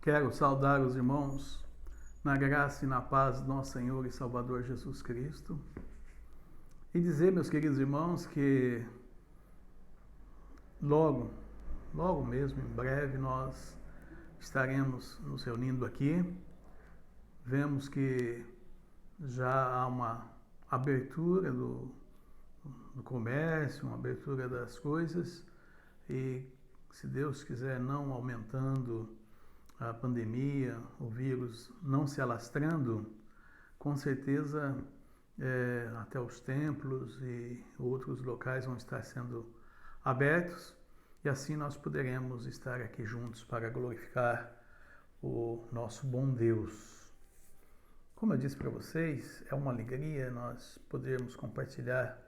Quero saudar os irmãos na graça e na paz do nosso Senhor e Salvador Jesus Cristo e dizer, meus queridos irmãos, que logo, logo mesmo, em breve, nós estaremos nos reunindo aqui. Vemos que já há uma abertura do comércio, uma abertura das coisas e, se Deus quiser, não aumentando a pandemia, o vírus não se alastrando, com certeza até os templos e outros locais vão estar sendo abertos e assim nós poderemos estar aqui juntos para glorificar o nosso bom Deus. Como eu disse para vocês, é uma alegria nós podermos compartilhar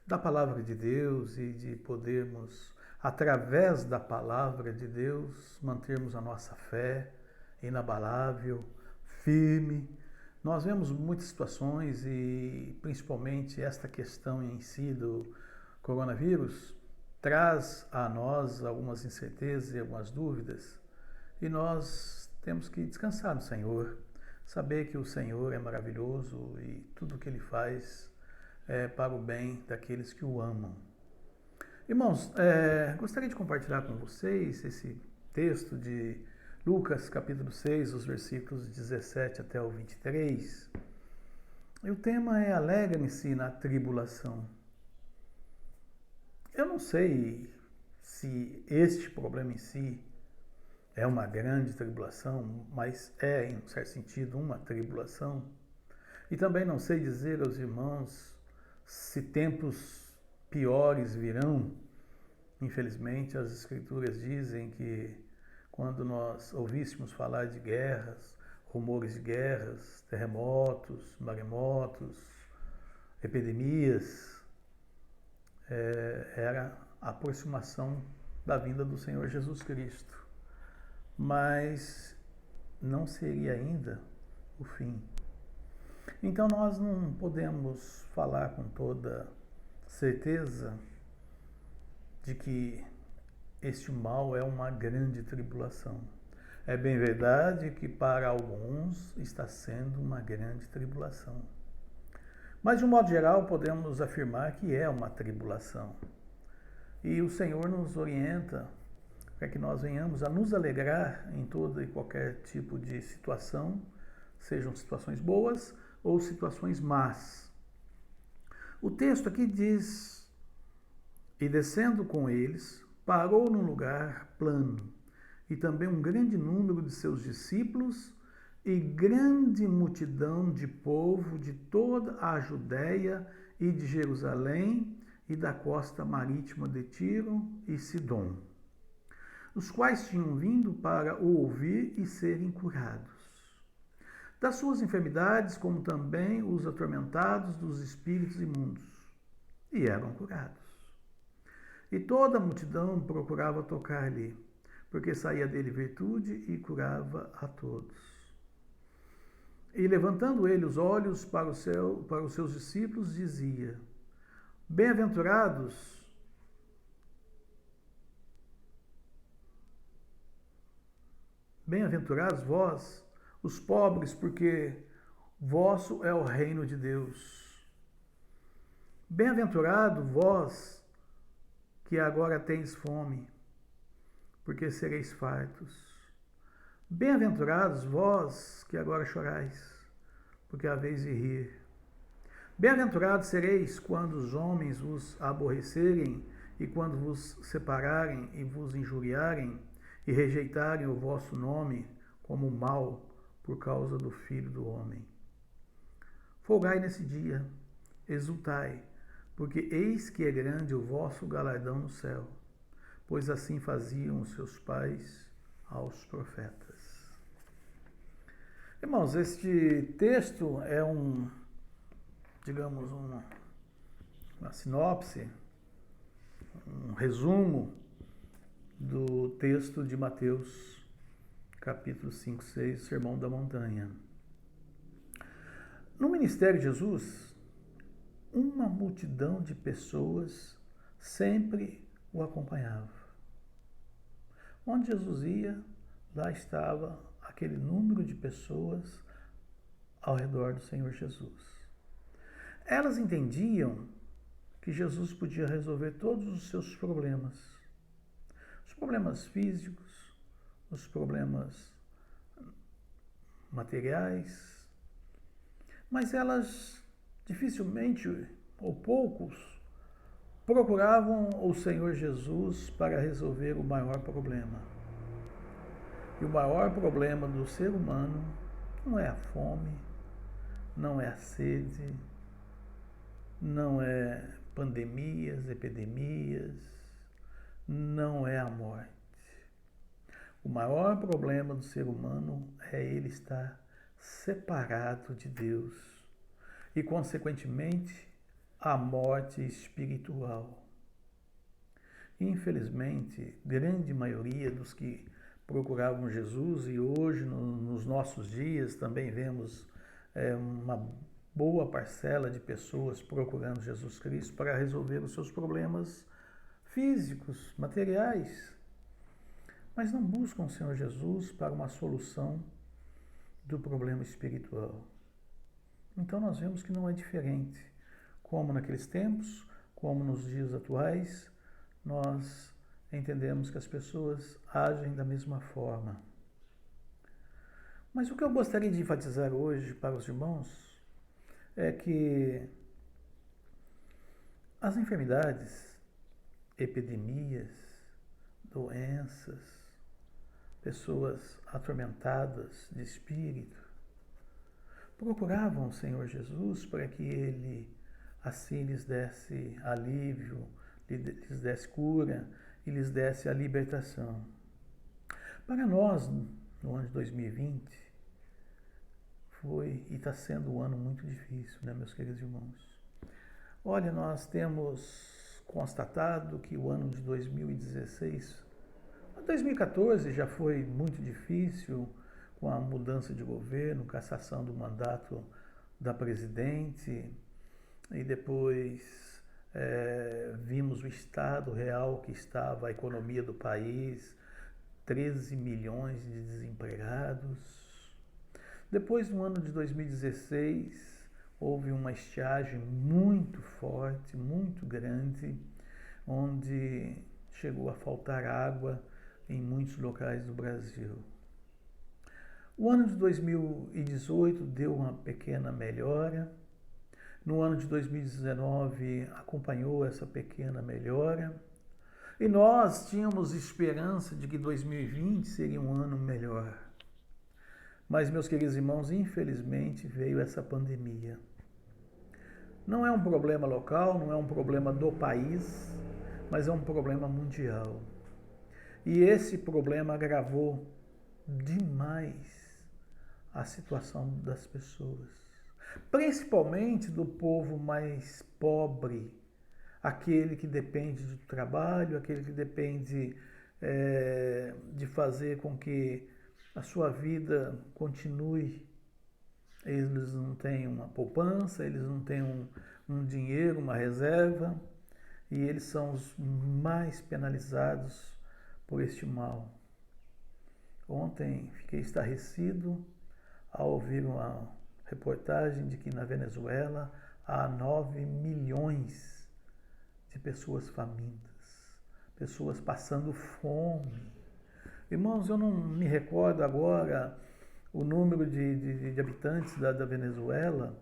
da palavra de Deus e de podermos, através da palavra de Deus, mantermos a nossa fé inabalável, firme. Nós vemos muitas situações e principalmente esta questão em si do coronavírus traz a nós algumas incertezas e algumas dúvidas e nós temos que descansar no Senhor, saber que o Senhor é maravilhoso e tudo o que Ele faz é para o bem daqueles que o amam. Irmãos, gostaria de compartilhar com vocês esse texto de Lucas capítulo 6, os versículos 17 até o 23. E o tema é Alegrem-se na tribulação. Eu não sei se este problema em si é uma grande tribulação, mas é, em um certo sentido, uma tribulação. E também não sei dizer aos irmãos se tempos piores virão. Infelizmente, as Escrituras dizem que quando nós ouvíssemos falar de guerras, rumores de guerras, terremotos, maremotos, epidemias, era a aproximação da vinda do Senhor Jesus Cristo. Mas não seria ainda o fim. Então nós não podemos falar com toda certeza de que este mal é uma grande tribulação. É bem verdade que para alguns está sendo uma grande tribulação. Mas de um modo geral podemos afirmar que é uma tribulação. E o Senhor nos orienta para que nós venhamos a nos alegrar em toda e qualquer tipo de situação, sejam situações boas ou situações más. O texto aqui diz: e descendo com eles, parou num lugar plano, e também um grande número de seus discípulos e grande multidão de povo de toda a Judéia e de Jerusalém e da costa marítima de Tiro e Sidom, os quais tinham vindo para o ouvir e serem curados das suas enfermidades, como também os atormentados dos espíritos imundos, e eram curados. E toda a multidão procurava tocar-lhe, porque saía dele virtude e curava a todos. E levantando ele os olhos para os seus discípulos, dizia: Bem-aventurados vós, os pobres, porque vosso é o reino de Deus. Bem-aventurado vós, que agora tendes fome, porque sereis fartos. Bem-aventurados vós, que agora chorais, porque haveis de rir. Bem-aventurados sereis quando os homens vos aborrecerem, e quando vos separarem e vos injuriarem, e rejeitarem o vosso nome como mal por causa do Filho do Homem. Folgai nesse dia, exultai, porque eis que é grande o vosso galardão no céu, pois assim faziam os seus pais aos profetas. Irmãos, este texto é digamos, uma sinopse, um resumo do texto de Mateus, capítulo 5, 6, Sermão da Montanha. No ministério de Jesus, uma multidão de pessoas sempre o acompanhava. Onde Jesus ia, lá estava aquele número de pessoas ao redor do Senhor Jesus. Elas entendiam que Jesus podia resolver todos os seus problemas. Os problemas físicos, os problemas materiais, mas elas dificilmente ou poucos procuravam o Senhor Jesus para resolver o maior problema. E o maior problema do ser humano não é a fome, não é a sede, não é pandemias, epidemias, não é a morte. O maior problema do ser humano é ele estar separado de Deus e, consequentemente, a morte espiritual. Infelizmente, grande maioria dos que procuravam Jesus, e hoje, nos nossos dias, também vemos uma boa parcela de pessoas procurando Jesus Cristo para resolver os seus problemas físicos, materiais, mas não buscam o Senhor Jesus para uma solução do problema espiritual. Então nós vemos que não é diferente. Como naqueles tempos, como nos dias atuais, nós entendemos que as pessoas agem da mesma forma. Mas o que eu gostaria de enfatizar hoje para os irmãos é que as enfermidades, epidemias, doenças, pessoas atormentadas de espírito, procuravam o Senhor Jesus para que Ele assim lhes desse alívio, lhes desse cura e lhes desse a libertação. Para nós, no ano de 2020, foi e está sendo um ano muito difícil, né, meus queridos irmãos? Olha, nós temos constatado que o ano de 2016, 2014 já foi muito difícil, com a mudança de governo, cassação do mandato da presidente, e depois vimos o estado real que estava a economia do país, 13 milhões de desempregados. Depois, no ano de 2016, houve uma estiagem muito forte, muito grande, onde chegou a faltar água em muitos locais do Brasil. O ano de 2018 deu uma pequena melhora. No ano de 2019 acompanhou essa pequena melhora. E nós tínhamos esperança de que 2020 seria um ano melhor. Mas, meus queridos irmãos, infelizmente veio essa pandemia. Não é um problema local, não é um problema do país, mas é um problema mundial. E esse problema agravou demais a situação das pessoas, principalmente do povo mais pobre, aquele que depende do trabalho, aquele que depende de fazer com que a sua vida continue. Eles não têm uma poupança, eles não têm um dinheiro, uma reserva, e eles são os mais penalizados por este mal. Ontem fiquei estarrecido ao ouvir uma reportagem de que na Venezuela há 9 milhões de pessoas famintas, pessoas passando fome. Irmãos, eu não me recordo agora o número de habitantes da Venezuela,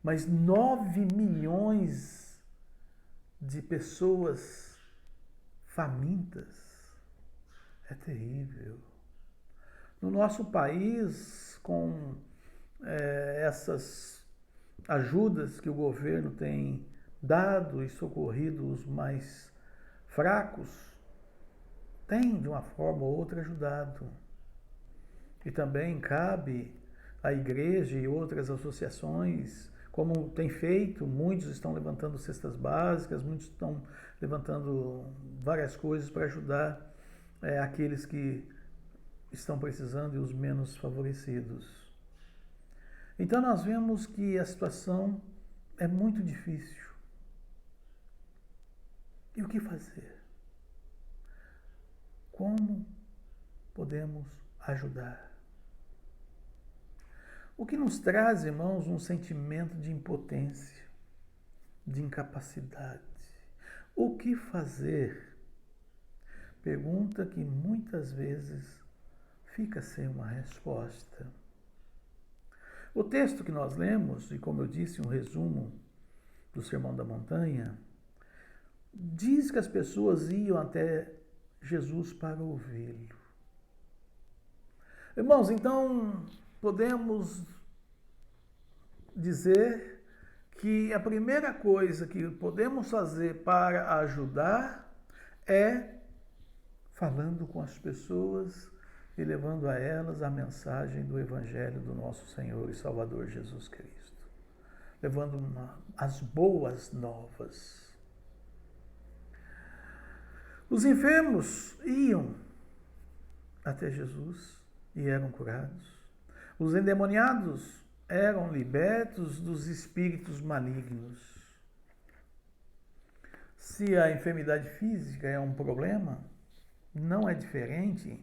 mas 9 milhões de pessoas famintas é terrível. No nosso país, com essas ajudas que o governo tem dado e socorrido os mais fracos, tem de uma forma ou outra ajudado. E também cabe à igreja e outras associações, como tem feito, muitos estão levantando cestas básicas, muitos estão levantando várias coisas para ajudar aqueles que estão precisando e os menos favorecidos. Então nós vemos que a situação é muito difícil. E o que fazer? Como podemos ajudar. O que nos traz, irmãos, um sentimento de impotência, de incapacidade. O que fazer? Pergunta que muitas vezes fica sem uma resposta. O texto que nós lemos, e como eu disse, um resumo do Sermão da Montanha, diz que as pessoas iam até Jesus para ouvi-lo. Irmãos, então podemos dizer que a primeira coisa que podemos fazer para ajudar é falando com as pessoas e levando a elas a mensagem do Evangelho do nosso Senhor e Salvador Jesus Cristo. Levando as boas novas. Os enfermos iam até Jesus e eram curados. Os endemoniados eram libertos dos espíritos malignos. Se a enfermidade física é um problema, não é diferente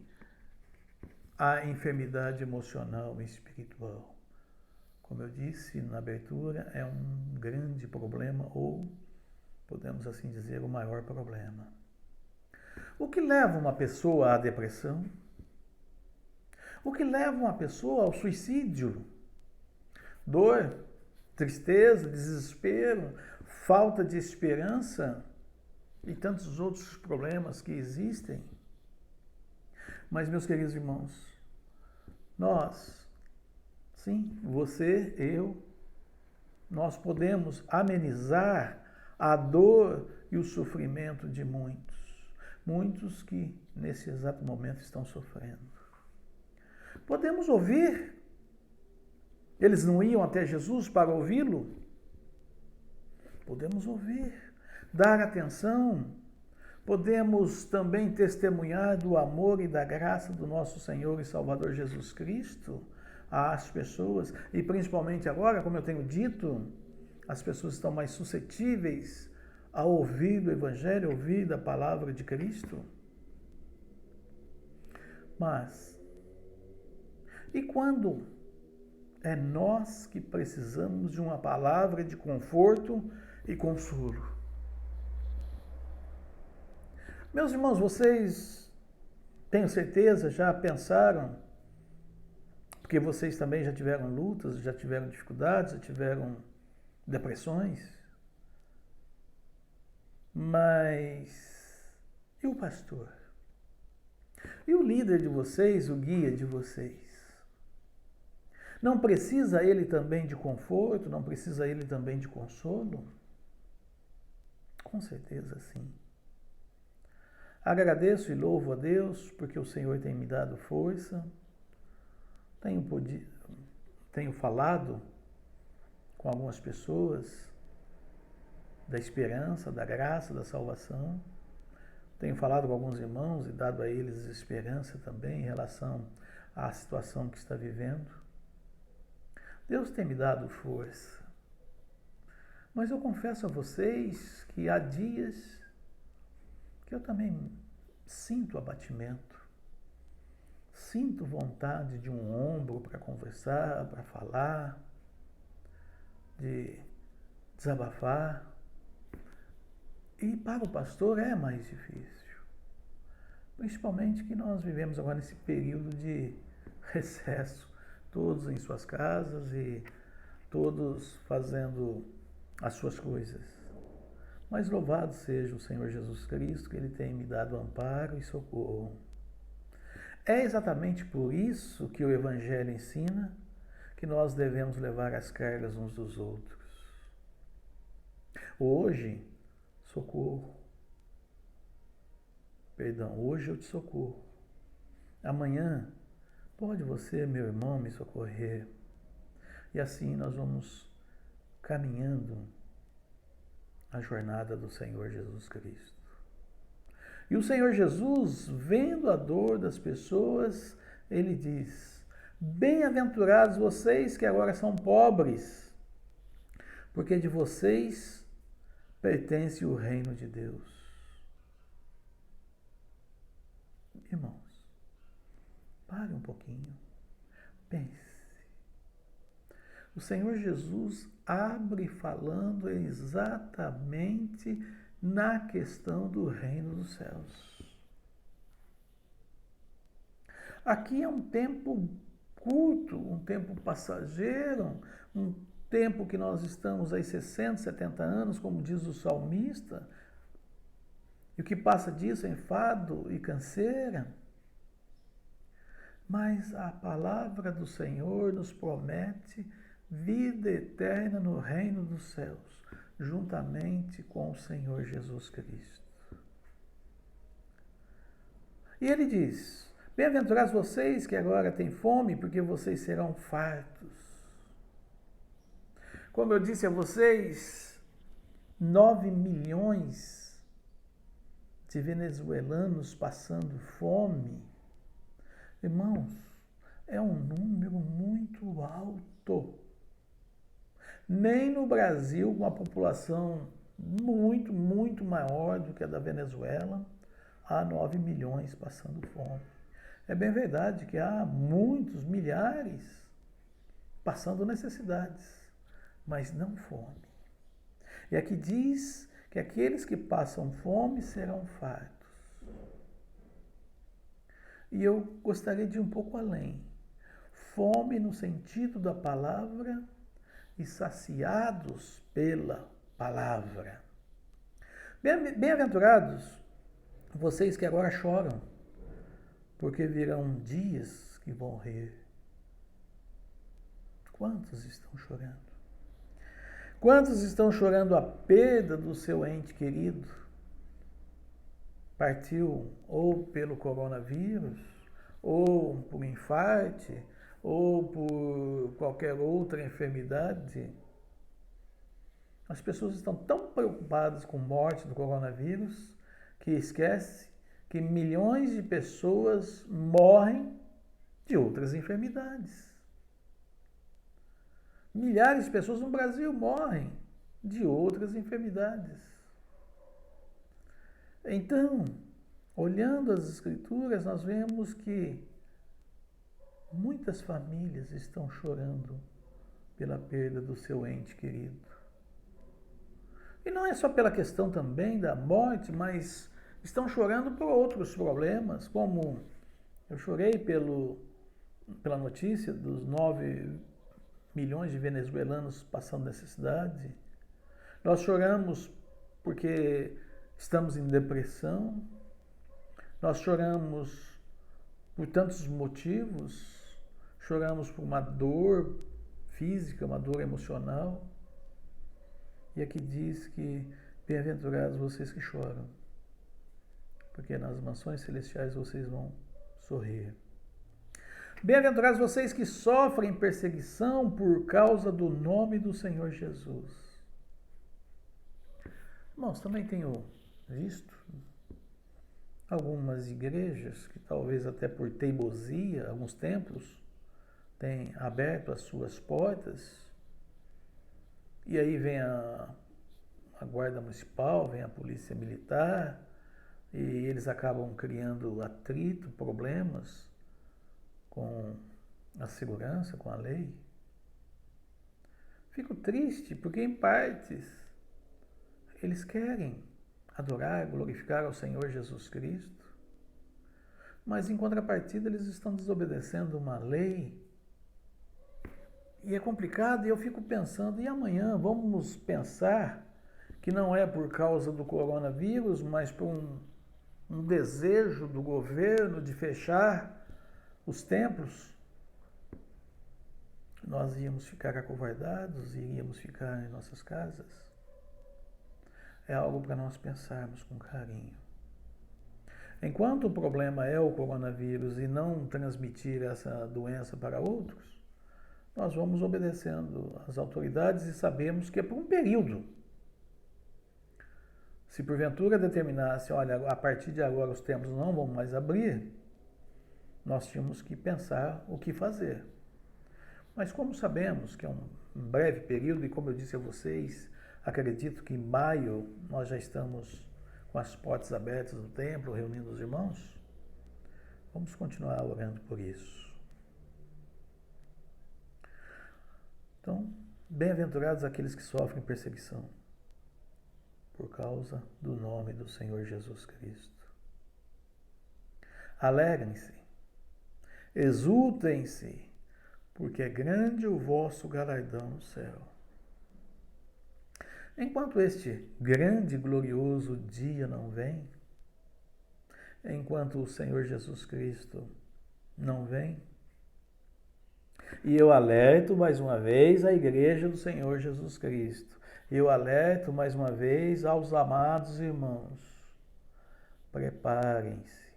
a enfermidade emocional e espiritual. Como eu disse na abertura, é um grande problema, ou podemos assim dizer, o maior problema. O que leva uma pessoa à depressão? O que leva uma pessoa ao suicídio? Dor, tristeza, desespero, falta de esperança e tantos outros problemas que existem. Mas, meus queridos irmãos, nós, sim, você, eu, nós podemos amenizar a dor e o sofrimento de muitos que nesse exato momento estão sofrendo. Podemos ouvir. Eles não iam até Jesus para ouvi-lo? Podemos ouvir, dar atenção. Podemos também testemunhar do amor e da graça do nosso Senhor e Salvador Jesus Cristo às pessoas, e principalmente agora, como eu tenho dito, as pessoas estão mais suscetíveis a ouvir do Evangelho, ouvir da palavra de Cristo. Mas, e quando é nós que precisamos de uma palavra de conforto e consolo? Meus irmãos, vocês, tenho certeza, já pensaram, porque vocês também já tiveram lutas, já tiveram dificuldades, já tiveram depressões, mas e o pastor? E o líder de vocês, o guia de vocês? Não precisa ele também de conforto? Não precisa ele também de consolo? Com certeza sim. Agradeço e louvo a Deus porque o Senhor tem me dado força. Tenho falado com algumas pessoas da esperança, da graça, da salvação. Tenho falado com alguns irmãos e dado a eles esperança também em relação à situação que está vivendo. Deus tem me dado força. Mas eu confesso a vocês que há dias que eu também sinto abatimento. Sinto vontade de um ombro para conversar, para falar, de desabafar. E para o pastor é mais difícil. Principalmente que nós vivemos agora nesse período de recesso, todos em suas casas e todos fazendo as suas coisas. Mas louvado seja o Senhor Jesus Cristo, que Ele tem me dado amparo e socorro. É exatamente por isso que o Evangelho ensina que nós devemos levar as cargas uns dos outros. Hoje, socorro. Hoje eu te socorro. Amanhã, pode você, meu irmão, me socorrer. E assim nós vamos caminhando a jornada do Senhor Jesus Cristo. E o Senhor Jesus, vendo a dor das pessoas, Ele diz: bem-aventurados vocês que agora são pobres, porque de vocês pertence o reino de Deus. Irmãos, Pare um pouquinho. Pense. O Senhor Jesus abre falando exatamente na questão do reino dos céus. Aqui é um tempo curto, um tempo passageiro, um tempo que nós estamos aí 60, 70 anos, como diz o salmista, e o que passa disso é enfado e canseira. Mas a palavra do Senhor nos promete vida eterna no reino dos céus, juntamente com o Senhor Jesus Cristo. E ele diz: bem-aventurados vocês que agora têm fome, porque vocês serão fartos. Como eu disse a vocês, 9 milhões de venezuelanos passando fome. Irmãos, é um número muito alto. Nem no Brasil, com uma população muito, muito maior do que a da Venezuela, há 9 milhões passando fome. É bem verdade que há muitos, milhares, passando necessidades, mas não fome. E aqui diz que aqueles que passam fome serão fartos. E eu gostaria de ir um pouco além. Fome no sentido da palavra e saciados pela palavra. Bem-aventurados vocês que agora choram, porque virão dias que vão rir. Quantos estão chorando? Quantos estão chorando a perda do seu ente querido? Partiu ou pelo coronavírus, ou por infarto, ou por qualquer outra enfermidade. As pessoas estão tão preocupadas com a morte do coronavírus que esquecem que milhões de pessoas morrem de outras enfermidades. Milhares de pessoas no Brasil morrem de outras enfermidades. Então, olhando as Escrituras, nós vemos que muitas famílias estão chorando pela perda do seu ente querido. E não é só pela questão também da morte, mas estão chorando por outros problemas, como eu chorei pela notícia dos 9 milhões de venezuelanos passando necessidade. Nós choramos porque estamos em depressão. Nós choramos por tantos motivos. Choramos por uma dor física, uma dor emocional. E aqui diz que bem-aventurados vocês que choram, porque nas mansões celestiais vocês vão sorrir. Bem-aventurados vocês que sofrem perseguição por causa do nome do Senhor Jesus. Irmãos, também tenho visto algumas igrejas que talvez até por teimosia, alguns templos, têm aberto as suas portas. E aí vem a guarda municipal, vem a polícia militar, e eles acabam criando atrito, problemas com a segurança, com a lei. Fico triste porque, em partes, eles querem adorar, glorificar ao Senhor Jesus Cristo, mas em contrapartida eles estão desobedecendo uma lei. E é complicado, e eu fico pensando, e amanhã vamos pensar que não é por causa do coronavírus, mas por um desejo do governo de fechar os templos? Nós íamos ficar acovardados e iríamos ficar em nossas casas? É algo para nós pensarmos com carinho. Enquanto o problema é o coronavírus e não transmitir essa doença para outros, nós vamos obedecendo às autoridades e sabemos que é por um período. Se porventura determinasse, olha, a partir de agora os templos não vão mais abrir, nós tínhamos que pensar o que fazer. Mas como sabemos que é um breve período, e como eu disse a vocês, acredito que em maio nós já estamos com as portas abertas do templo, reunindo os irmãos, Vamos continuar orando por isso. Então, bem-aventurados aqueles que sofrem perseguição por causa do nome do Senhor Jesus Cristo. Alegrem-se, exultem-se, porque é grande o vosso galardão no céu. Enquanto este grande e glorioso dia não vem, enquanto o Senhor Jesus Cristo não vem, e eu alerto mais uma vez a igreja do Senhor Jesus Cristo, eu alerto mais uma vez aos amados irmãos, preparem-se,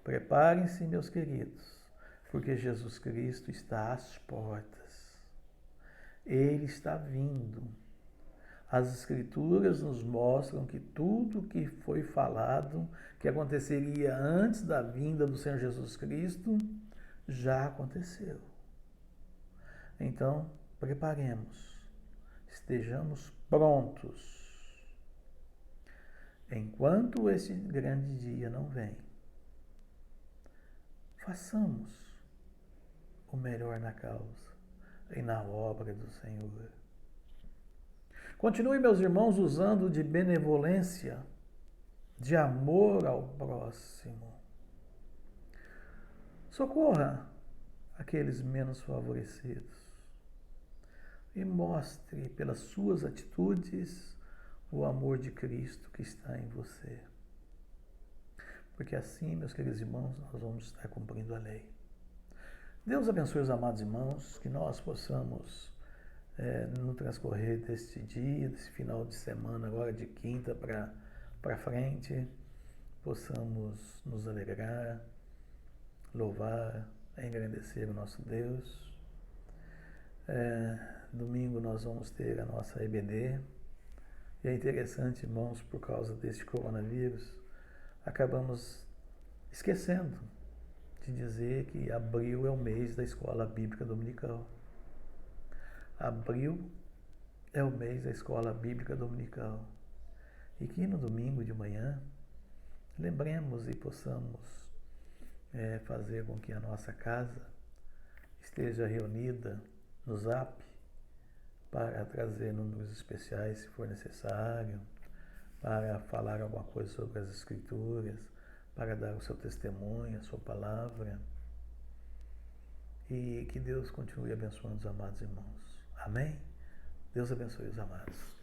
preparem-se, meus queridos, porque Jesus Cristo está às portas, Ele está vindo. As Escrituras nos mostram que tudo que foi falado, que aconteceria antes da vinda do Senhor Jesus Cristo, já aconteceu. Então, preparemos, estejamos prontos. Enquanto esse grande dia não vem, façamos o melhor na causa e na obra do Senhor. Continue, meus irmãos, usando de benevolência, de amor ao próximo. Socorra aqueles menos favorecidos e mostre pelas suas atitudes o amor de Cristo que está em você. Porque assim, meus queridos irmãos, nós vamos estar cumprindo a lei. Deus abençoe os amados irmãos, que nós possamos no transcorrer deste dia, desse final de semana, agora de quinta para frente, possamos nos alegrar, louvar, engrandecer o nosso Deus. Domingo nós vamos ter a nossa EBD, e é interessante, irmãos, por causa deste coronavírus, acabamos esquecendo de dizer que abril é o mês da Escola Bíblica Dominical. Abril é o mês da Escola Bíblica Dominical. E que no domingo de manhã lembremos e possamos fazer com que a nossa casa esteja reunida no Zap para trazer números especiais se for necessário, para falar alguma coisa sobre as Escrituras, para dar o seu testemunho, a sua palavra. E que Deus continue abençoando os amados irmãos. Amém? Deus abençoe os amados.